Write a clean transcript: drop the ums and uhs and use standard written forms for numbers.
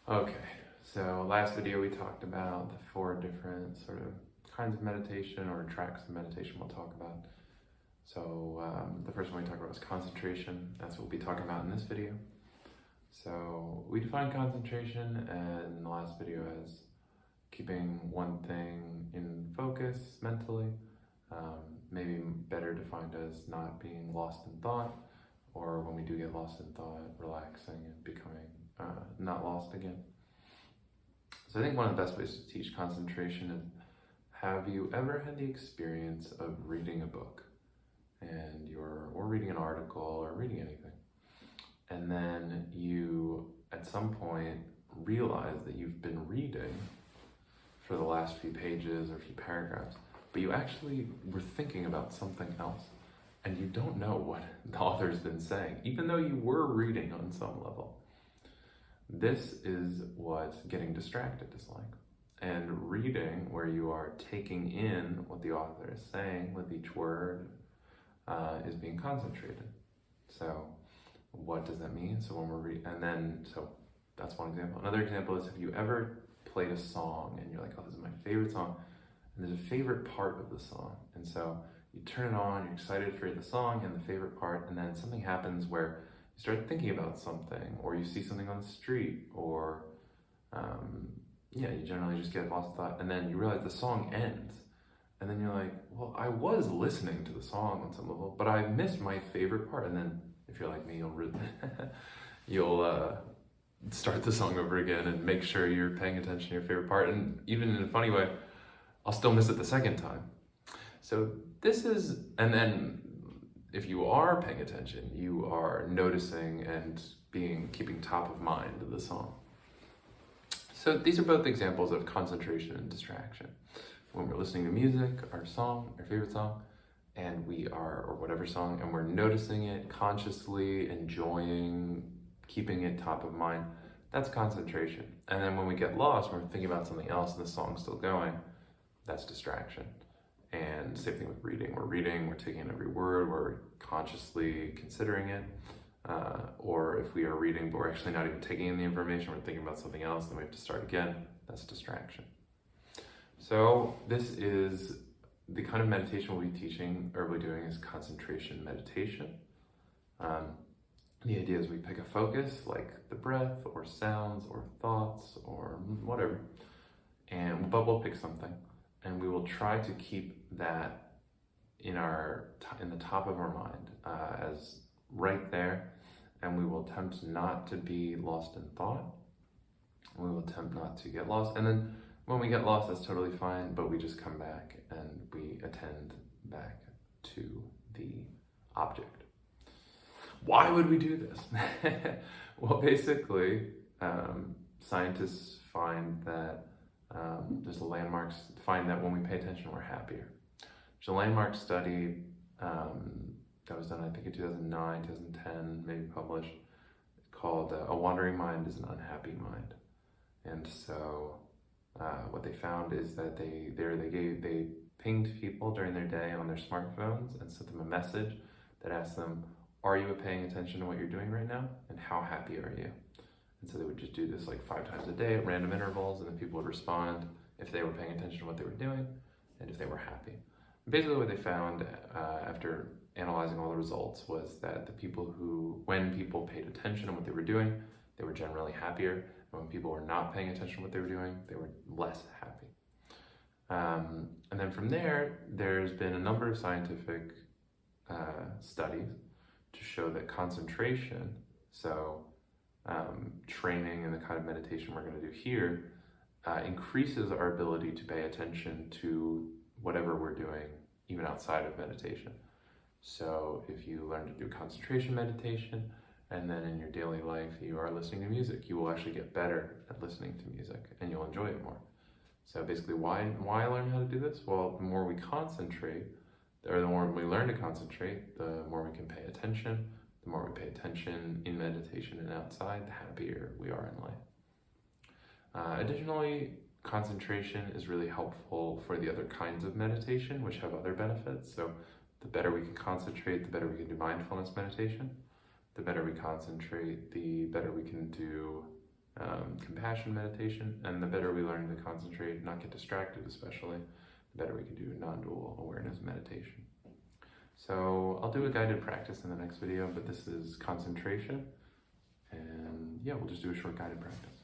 Okay, so last video we talked about the 4 different sort of kinds of meditation or tracks of meditation we'll talk about. So the first one we talked about was concentration. That's what we'll be talking about in this video. So we defined concentration in the last video as keeping one thing in focus mentally, maybe better defined as not being lost in thought, or when we do get lost in thought, relaxing and becoming not lost again. So I think one of the best ways to teach concentration is, have you ever had the experience of reading a book or reading an article or reading anything, and then you at some point realize that you've been reading for the last few pages or few paragraphs, but you actually were thinking about something else and you don't know what the author's been saying, even though you were reading on some level. This is what getting distracted is like. And reading, where you are taking in what the author is saying with each word, is being concentrated. So what does that mean? So when we're reading, so that's one example. Another example is, have you ever played a song and you're like, oh, this is my favorite song, and there's a favorite part of the song, and so you turn it on, you're excited for the song and the favorite part, and then something happens where you start thinking about something, or you see something on the street, or you generally just get lost in thought, and then you realize the song ends, and then you're like, well, I was listening to the song on some level, but I missed my favorite part. And then if you're like me, you'll start the song over again and make sure you're paying attention to your favorite part, and even in a funny way, I'll still miss it the second time. So and then if you are paying attention, you are noticing and keeping top of mind of the song. So these are both examples of concentration and distraction. When we're listening to music, our favorite song, or whatever song, and we're noticing it consciously, enjoying, keeping it top of mind, that's concentration. And then when we get lost, when we're thinking about something else and the song's still going, that's distraction. And same thing with reading. We're taking in every word, we're consciously considering it. Or if we are reading, but we're actually not even taking in the information, we're thinking about something else, then we have to start again. That's distraction. So this is the kind of meditation we'll be teaching, or we'll be doing, is concentration meditation. The idea is we pick a focus, like the breath, or sounds, or thoughts, or whatever, but we'll pick something, and we will try to keep that in the top of our mind, as right there, and we will attempt not to be lost in thought. We will attempt not to get lost, and then when we get lost, that's totally fine, but we just come back and we attend back to the object. Why would we do this? Well, basically, scientists find that find that when we pay attention, we're happier. There's a landmark study that was done, I think, in 2009, 2010, maybe published, called A Wandering Mind is an Unhappy Mind. And so what they found is that they pinged people during their day on their smartphones and sent them a message that asked them, are you paying attention to what you're doing right now? And how happy are you? And so they would just do this like 5 times a day at random intervals, and then people would respond if they were paying attention to what they were doing and if they were happy. Basically what they found after analyzing all the results was that when people paid attention to what they were doing, they were generally happier. And when people were not paying attention to what they were doing, they were less happy. And then from there's been a number of scientific studies to show that concentration, training in the kind of meditation we're going to do here, increases our ability to pay attention to whatever we're doing, even outside of meditation. So if you learn to do concentration meditation, and then in your daily life you are listening to music, you will actually get better at listening to music, and you'll enjoy it more. So basically, why learn how to do this? Well, the more we concentrate, or the more we learn to concentrate, the more we can pay attention. The more we pay attention in meditation and outside, the happier we are in life. Additionally, concentration is really helpful for the other kinds of meditation, which have other benefits. So the better we can concentrate, the better we can do mindfulness meditation. The better we concentrate, the better we can do compassion meditation, and the better we learn to concentrate, not get distracted especially, the better we can do non-dual awareness meditation. So I'll do a guided practice in the next video, but this is concentration, and yeah, we'll just do a short guided practice.